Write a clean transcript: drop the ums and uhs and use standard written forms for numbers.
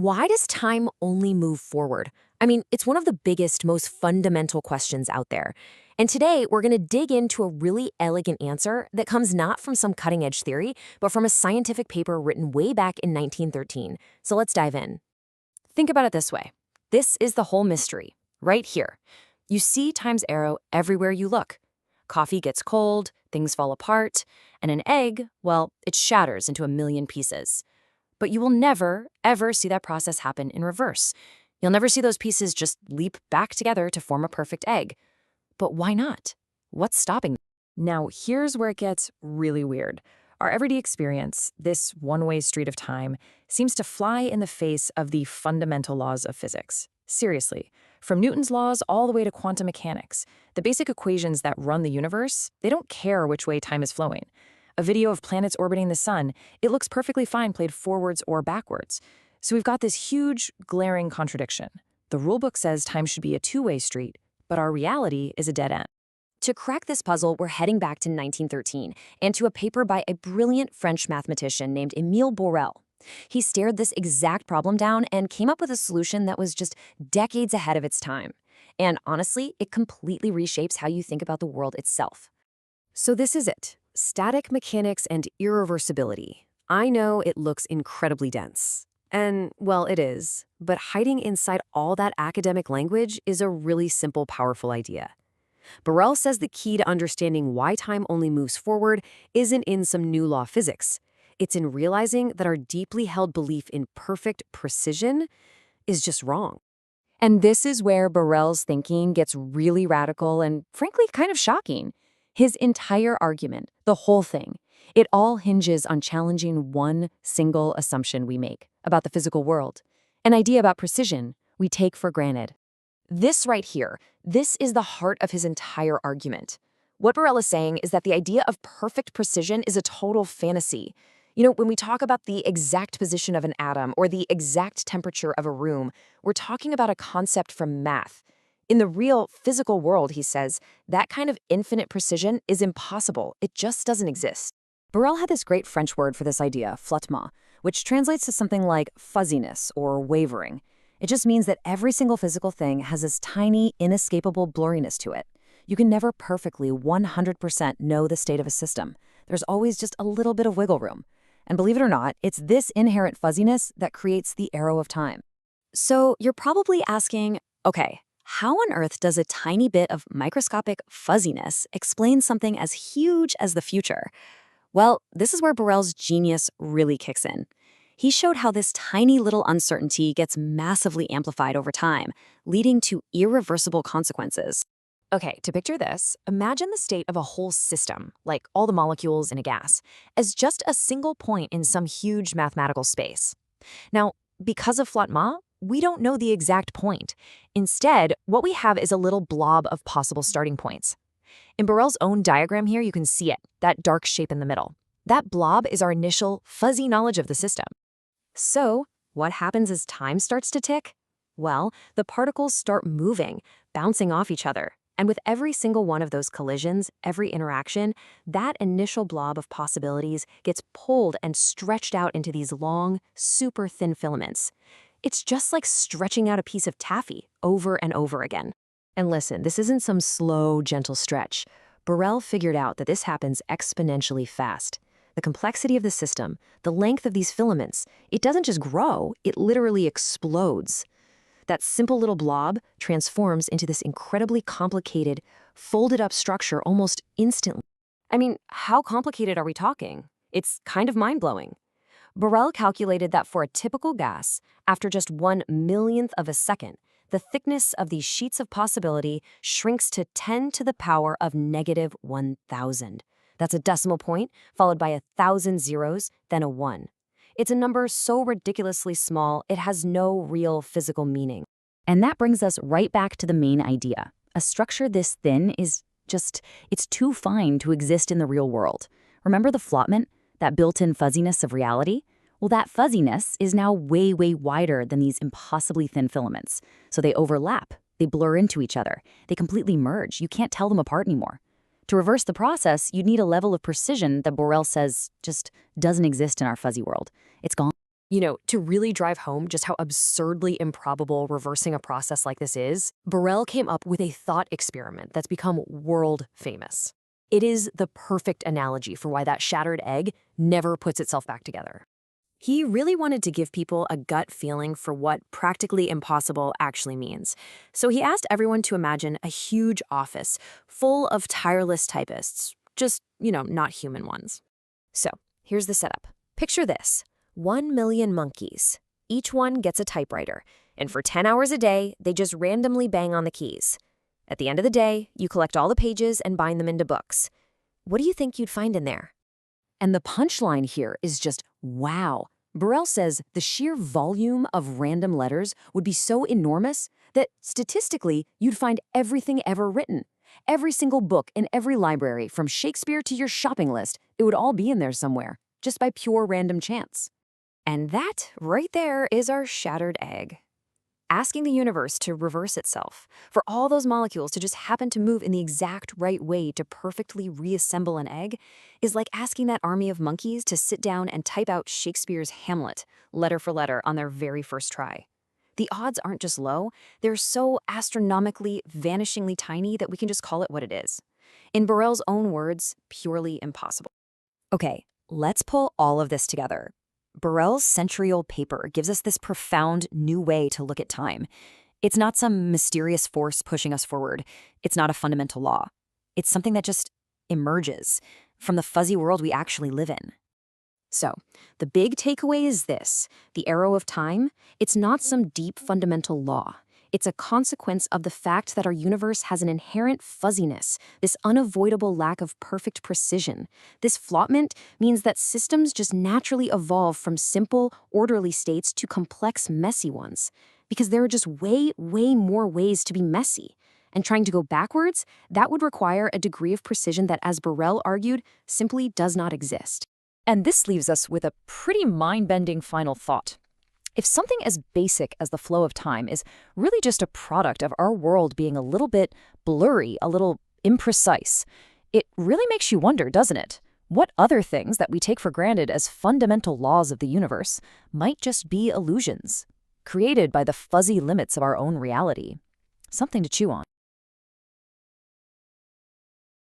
Why does time only move forward? I mean, it's one of the biggest, most fundamental questions out there. And today, we're going to dig into a really elegant answer that comes not from some cutting edge theory, but from a scientific paper written way back in 1913. So let's dive in. Think about it this way. This is the whole mystery, right here. You see time's arrow everywhere you look. Coffee gets cold, things fall apart, and an egg, well, it shatters into a million pieces. But you will never, ever see that process happen in reverse. You'll never see those pieces just leap back together to form a perfect egg. But why not? What's stopping them? Now, here's where it gets really weird. Our everyday experience, this one-way street of time, seems to fly in the face of the fundamental laws of physics. Seriously, from Newton's laws all the way to quantum mechanics, the basic equations that run the universe, they don't care which way time is flowing. A video of planets orbiting the sun, it looks perfectly fine played forwards or backwards. So we've got this huge, glaring contradiction. The rulebook says time should be a two-way street, but our reality is a dead end. To crack this puzzle, we're heading back to 1913 and to a paper by a brilliant French mathematician named Émile Borel. He stared this exact problem down and came up with a solution that was just decades ahead of its time. And honestly, it completely reshapes how you think about the world itself. So this is it. Static mechanics and irreversibility. I know it looks incredibly dense. And, well, it is. But hiding inside all that academic language is a really simple, powerful idea. Borel says the key to understanding why time only moves forward isn't in some new law of physics. It's in realizing that our deeply held belief in perfect precision is just wrong. And this is where Borel's thinking gets really radical and, frankly, kind of shocking. His entire argument, the whole thing, it all hinges on challenging one single assumption we make about the physical world, an idea about precision we take for granted. This right here, this is the heart of his entire argument. What Borel is saying is that the idea of perfect precision is a total fantasy. You know, when we talk about the exact position of an atom or the exact temperature of a room, we're talking about a concept from math. In the real physical world, he says, that kind of infinite precision is impossible. It just doesn't exist. Borel had this great French word for this idea, flottement, which translates to something like fuzziness or wavering. It just means that every single physical thing has this tiny, inescapable blurriness to it. You can never perfectly 100% know the state of a system. There's always just a little bit of wiggle room. And believe it or not, it's this inherent fuzziness that creates the arrow of time. So you're probably asking, okay, how on earth does a tiny bit of microscopic fuzziness explain something as huge as the future? Well, this is where Borel's genius really kicks in. He showed how this tiny little uncertainty gets massively amplified over time, leading to irreversible consequences. Okay, to picture this, imagine the state of a whole system, like all the molecules in a gas, as just a single point in some huge mathematical space. Now, because of flottement, we don't know the exact point. Instead, what we have is a little blob of possible starting points. In Borel's own diagram here, you can see it, that dark shape in the middle. That blob is our initial fuzzy knowledge of the system. So, what happens as time starts to tick? Well, the particles start moving, bouncing off each other. And with every single one of those collisions, every interaction, that initial blob of possibilities gets pulled and stretched out into these long, super thin filaments. It's just like stretching out a piece of taffy over and over again. And listen, this isn't some slow, gentle stretch. Borel figured out that this happens exponentially fast. The complexity of the system, the length of these filaments, it doesn't just grow, it literally explodes. That simple little blob transforms into this incredibly complicated, folded-up structure almost instantly. I mean, how complicated are we talking? It's kind of mind-blowing. Borel calculated that for a typical gas, after just 1/1,000,000th of a second, the thickness of these sheets of possibility shrinks to 10 to the power of -1,000. That's a decimal point, followed by 1,000 zeros, then a 1. It's a number so ridiculously small, it has no real physical meaning. And that brings us right back to the main idea. A structure this thin is just, it's too fine to exist in the real world. Remember the flottement, that built-in fuzziness of reality? Well, that fuzziness is now way, way wider than these impossibly thin filaments. So they overlap, they blur into each other, they completely merge. You can't tell them apart anymore. To reverse the process, you'd need a level of precision that Borel says just doesn't exist in our fuzzy world. It's gone. To really drive home just how absurdly improbable reversing a process like this is, Borel came up with a thought experiment that's become world famous. It is the perfect analogy for why that shattered egg never puts itself back together. He really wanted to give people a gut feeling for what practically impossible actually means. So he asked everyone to imagine a huge office full of tireless typists, just, not human ones. So here's the setup. Picture this. 1 million monkeys. Each one gets a typewriter, and for 10 hours a day, they just randomly bang on the keys. At the end of the day, you collect all the pages and bind them into books. What do you think you'd find in there? And the punchline here is just wow. Borel says the sheer volume of random letters would be so enormous that statistically, you'd find everything ever written. Every single book in every library, from Shakespeare to your shopping list, it would all be in there somewhere, just by pure random chance. And that, right there, is our shattered egg. Asking the universe to reverse itself, for all those molecules to just happen to move in the exact right way to perfectly reassemble an egg, is like asking that army of monkeys to sit down and type out Shakespeare's Hamlet, letter for letter, on their very first try. The odds aren't just low, they're so astronomically, vanishingly tiny that we can just call it what it is. In Borel's own words, purely impossible. Okay, let's pull all of this together. Borel's century-old paper gives us this profound new way to look at time. It's not some mysterious force pushing us forward. It's not a fundamental law. It's something that just emerges from the fuzzy world we actually live in. So, the big takeaway is this. The arrow of time, it's not some deep fundamental law. It's a consequence of the fact that our universe has an inherent fuzziness, this unavoidable lack of perfect precision. This floppment means that systems just naturally evolve from simple, orderly states to complex, messy ones. Because there are just way, way more ways to be messy. And trying to go backwards, that would require a degree of precision that, as Borel argued, simply does not exist. And this leaves us with a pretty mind-bending final thought. If something as basic as the flow of time is really just a product of our world being a little bit blurry, a little imprecise, it really makes you wonder, doesn't it? What other things that we take for granted as fundamental laws of the universe might just be illusions, created by the fuzzy limits of our own reality? Something to chew on.